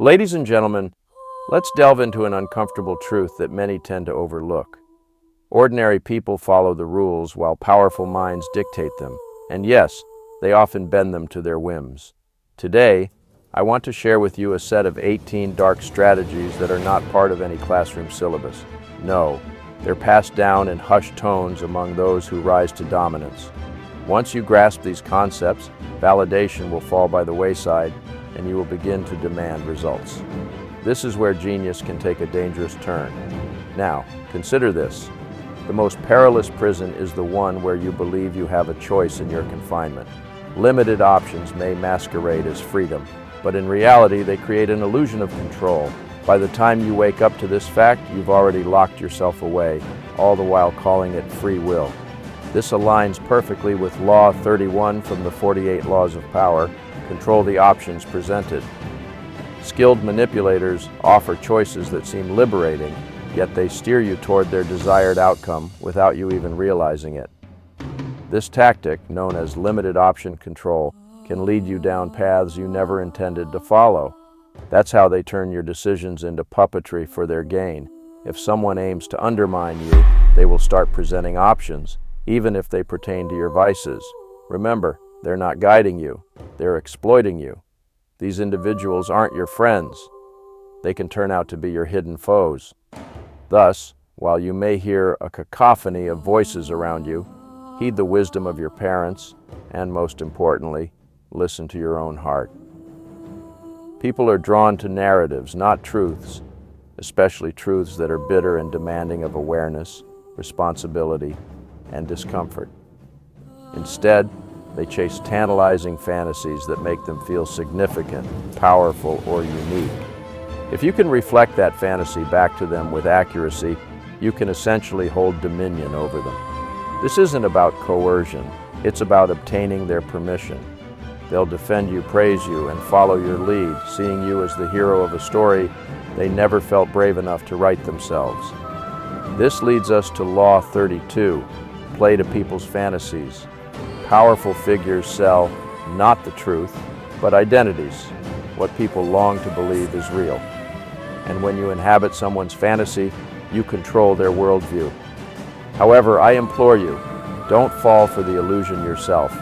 Ladies and gentlemen, let's delve into an uncomfortable truth that many tend to overlook. Ordinary people follow the rules while powerful minds dictate them, and yes, they often bend them to their whims. Today, I want to share with you a set of 18 dark strategies that are not part of any classroom syllabus. No, they're passed down in hushed tones among those who rise to dominance. Once you grasp these concepts, validation will fall by the wayside, and you will begin to demand results. This is where genius can take a dangerous turn. Now, consider this. The most perilous prison is the one where you believe you have a choice in your confinement. Limited options may masquerade as freedom, but in reality they create an illusion of control. By the time you wake up to this fact, you've already locked yourself away, all the while calling it free will. This aligns perfectly with Law 31 from the 48 Laws of Power. Control the options presented. Skilled manipulators offer choices that seem liberating, yet they steer you toward their desired outcome without you even realizing it. This tactic, known as limited option control, can lead you down paths you never intended to follow. That's how they turn your decisions into puppetry for their gain. If someone aims to undermine you, they will start presenting options, even if they pertain to your vices. Remember, they're not guiding you, they're exploiting you. These individuals aren't your friends. They can turn out to be your hidden foes. Thus, while you may hear a cacophony of voices around you, heed the wisdom of your parents, and most importantly, listen to your own heart. People are drawn to narratives, not truths, especially truths that are bitter and demanding of awareness, responsibility, and discomfort. Instead, they chase tantalizing fantasies that make them feel significant, powerful, or unique. If you can reflect that fantasy back to them with accuracy, you can essentially hold dominion over them. This isn't about coercion, it's about obtaining their permission. They'll defend you, praise you, and follow your lead, seeing you as the hero of a story they never felt brave enough to write themselves. This leads us to Law 32, play to people's fantasies. Powerful figures sell not the truth, but identities, what people long to believe is real. And when you inhabit someone's fantasy, you control their worldview. However, I implore you, don't fall for the illusion yourself.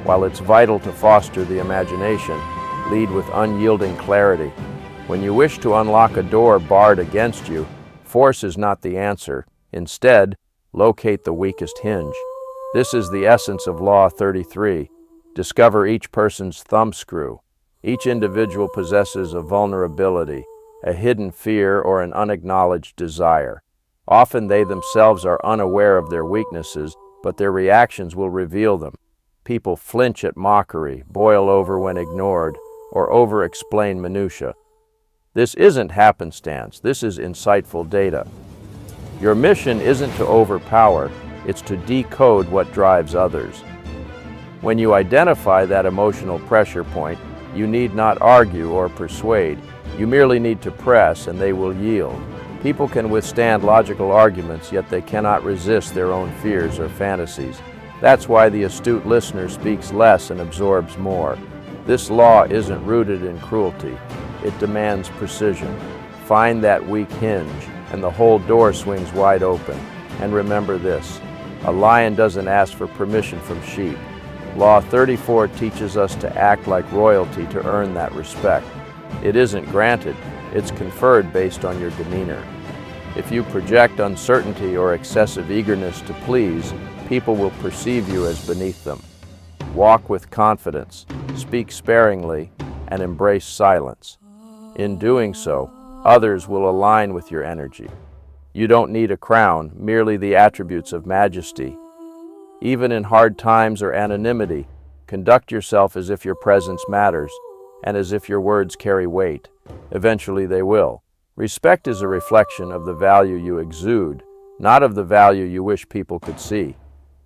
While it's vital to foster the imagination, lead with unyielding clarity. When you wish to unlock a door barred against you, force is not the answer. Instead, locate the weakest hinge. This is the essence of Law 33. Discover each person's thumbscrew. Each individual possesses a vulnerability, a hidden fear, or an unacknowledged desire. Often they themselves are unaware of their weaknesses, but their reactions will reveal them. People flinch at mockery, boil over when ignored, or over-explain minutiae. This isn't happenstance, this is insightful data. Your mission isn't to overpower, it's to decode what drives others. When you identify that emotional pressure point, you need not argue or persuade. You merely need to press and they will yield. People can withstand logical arguments, yet they cannot resist their own fears or fantasies. That's why the astute listener speaks less and absorbs more. This law isn't rooted in cruelty. It demands precision. Find that weak hinge, and the whole door swings wide open. And remember this, a lion doesn't ask for permission from sheep. Law 34 teaches us to act like royalty to earn that respect. It isn't granted, it's conferred based on your demeanor. If you project uncertainty or excessive eagerness to please, people will perceive you as beneath them. Walk with confidence, speak sparingly, and embrace silence. In doing so, others will align with your energy. You don't need a crown, merely the attributes of majesty. Even in hard times or anonymity, conduct yourself as if your presence matters, and as if your words carry weight. Eventually they will. Respect is a reflection of the value you exude, not of the value you wish people could see.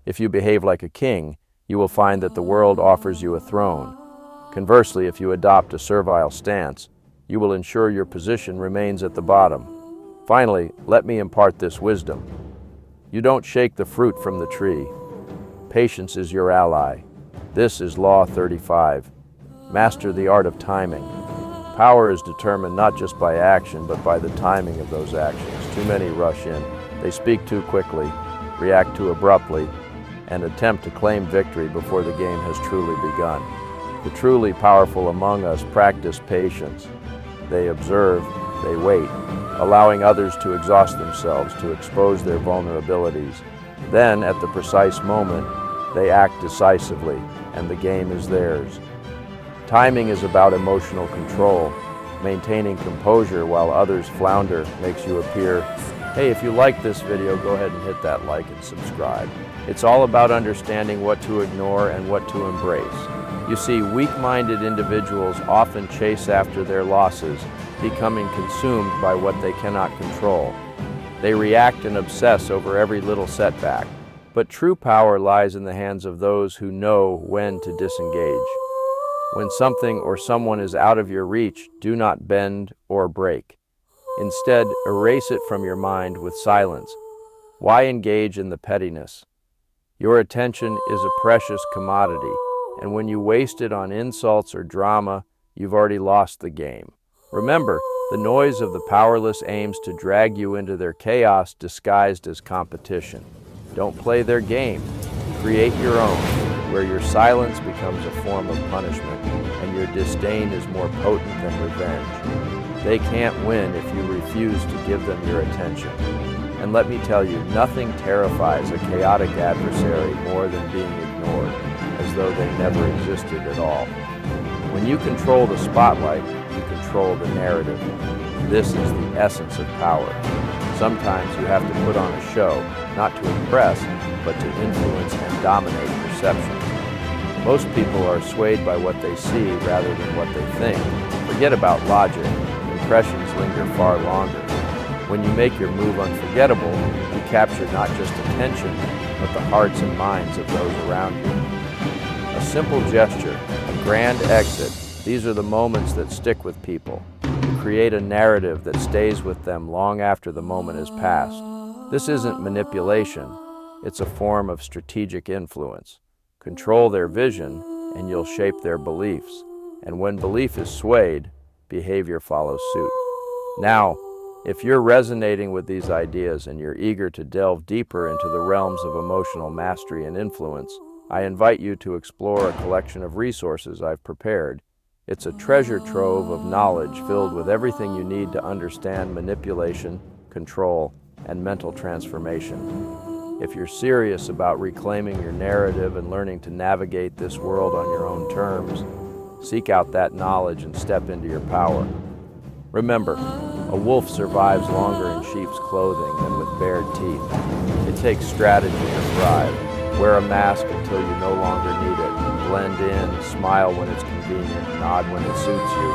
If you behave like a king, you will find that the world offers you a throne. Conversely, if you adopt a servile stance, you will ensure your position remains at the bottom. Finally, let me impart this wisdom. You don't shake the fruit from the tree. Patience is your ally. This is Law 35. Master the art of timing. Power is determined not just by action, but by the timing of those actions. Too many rush in. They speak too quickly, react too abruptly, and attempt to claim victory before the game has truly begun. The truly powerful among us practice patience. They observe, they wait, allowing others to exhaust themselves, to expose their vulnerabilities. Then, at the precise moment, they act decisively, and the game is theirs. Timing is about emotional control. Maintaining composure while others flounder makes you appear, hey, if you like this video, go ahead and hit that like and subscribe. It's all about understanding what to ignore and what to embrace. You see, weak-minded individuals often chase after their losses, becoming consumed by what they cannot control. They react and obsess over every little setback. But true power lies in the hands of those who know when to disengage. When something or someone is out of your reach, do not bend or break. Instead, erase it from your mind with silence. Why engage in the pettiness? Your attention is a precious commodity, and when you waste it on insults or drama, you've already lost the game. Remember, the noise of the powerless aims to drag you into their chaos disguised as competition. Don't play their game. Create your own, where your silence becomes a form of punishment, and your disdain is more potent than revenge. They can't win if you refuse to give them your attention. And let me tell you, nothing terrifies a chaotic adversary more than being ignored, as though they never existed at all. When you control the spotlight, you control the narrative. This is the essence of power. Sometimes you have to put on a show, not to impress, but to influence and dominate perception. Most people are swayed by what they see rather than what they think. Forget about logic. Impressions linger far longer. When you make your move unforgettable, you capture not just attention, but the hearts and minds of those around you. A simple gesture, a grand exit, these are the moments that stick with people. You create a narrative that stays with them long after the moment has passed. This isn't manipulation, it's a form of strategic influence. Control their vision, and you'll shape their beliefs. And when belief is swayed, behavior follows suit. Now, if you're resonating with these ideas and you're eager to delve deeper into the realms of emotional mastery and influence, I invite you to explore a collection of resources I've prepared. It's a treasure trove of knowledge filled with everything you need to understand manipulation, control, and mental transformation. If you're serious about reclaiming your narrative and learning to navigate this world on your own terms, seek out that knowledge and step into your power. Remember, a wolf survives longer in sheep's clothing than with bared teeth. It takes strategy to thrive. Wear a mask until you no longer need it. Blend in, smile when it's convenient, nod when it suits you.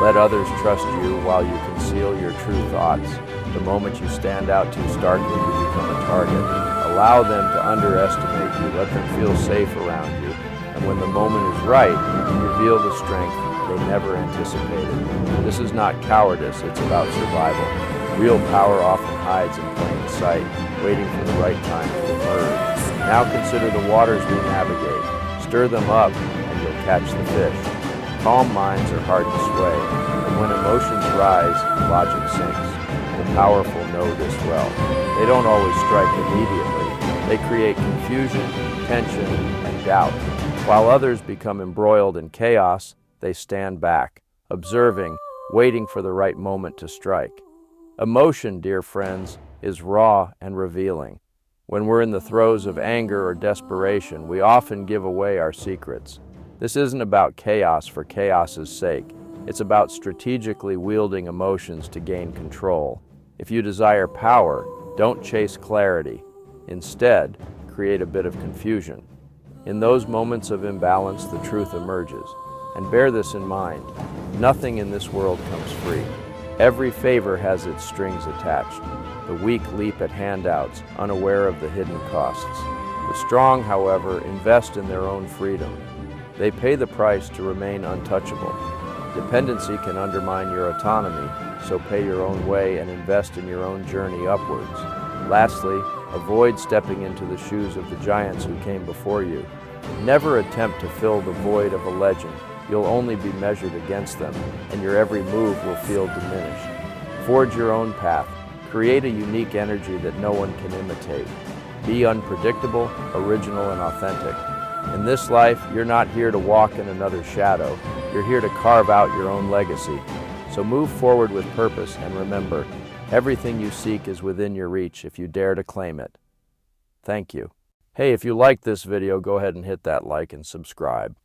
Let others trust you while you conceal your true thoughts. The moment you stand out too starkly, you become a target. Allow them to underestimate you. Let them feel safe around you. And when the moment is right, reveal the strength they never anticipated. This is not cowardice, it's about survival. Real power often hides in plain sight, waiting for the right time to emerge. Now consider the waters we navigate. Stir them up, and you'll catch the fish. Calm minds are hard to sway, and when emotions rise, logic sinks. The powerful know this well. They don't always strike immediately. They create confusion, tension, and doubt. While others become embroiled in chaos, they stand back, observing, waiting for the right moment to strike. Emotion, dear friends, is raw and revealing. When we're in the throes of anger or desperation, we often give away our secrets. This isn't about chaos for chaos's sake. It's about strategically wielding emotions to gain control. If you desire power, don't chase clarity. Instead, create a bit of confusion. In those moments of imbalance, the truth emerges. And bear this in mind, nothing in this world comes free. Every favor has its strings attached. The weak leap at handouts, unaware of the hidden costs. The strong, however, invest in their own freedom. They pay the price to remain untouchable. Dependency can undermine your autonomy, so pay your own way and invest in your own journey upwards. Lastly, avoid stepping into the shoes of the giants who came before you. Never attempt to fill the void of a legend. you'll only be measured against them, and your every move will feel diminished. Forge your own path. Create a unique energy that no one can imitate. Be unpredictable, original, and authentic. In this life, you're not here to walk in another's shadow. You're here to carve out your own legacy. So move forward with purpose, and remember, everything you seek is within your reach if you dare to claim it. Thank you. Hey, if you liked this video, go ahead and hit that like and subscribe.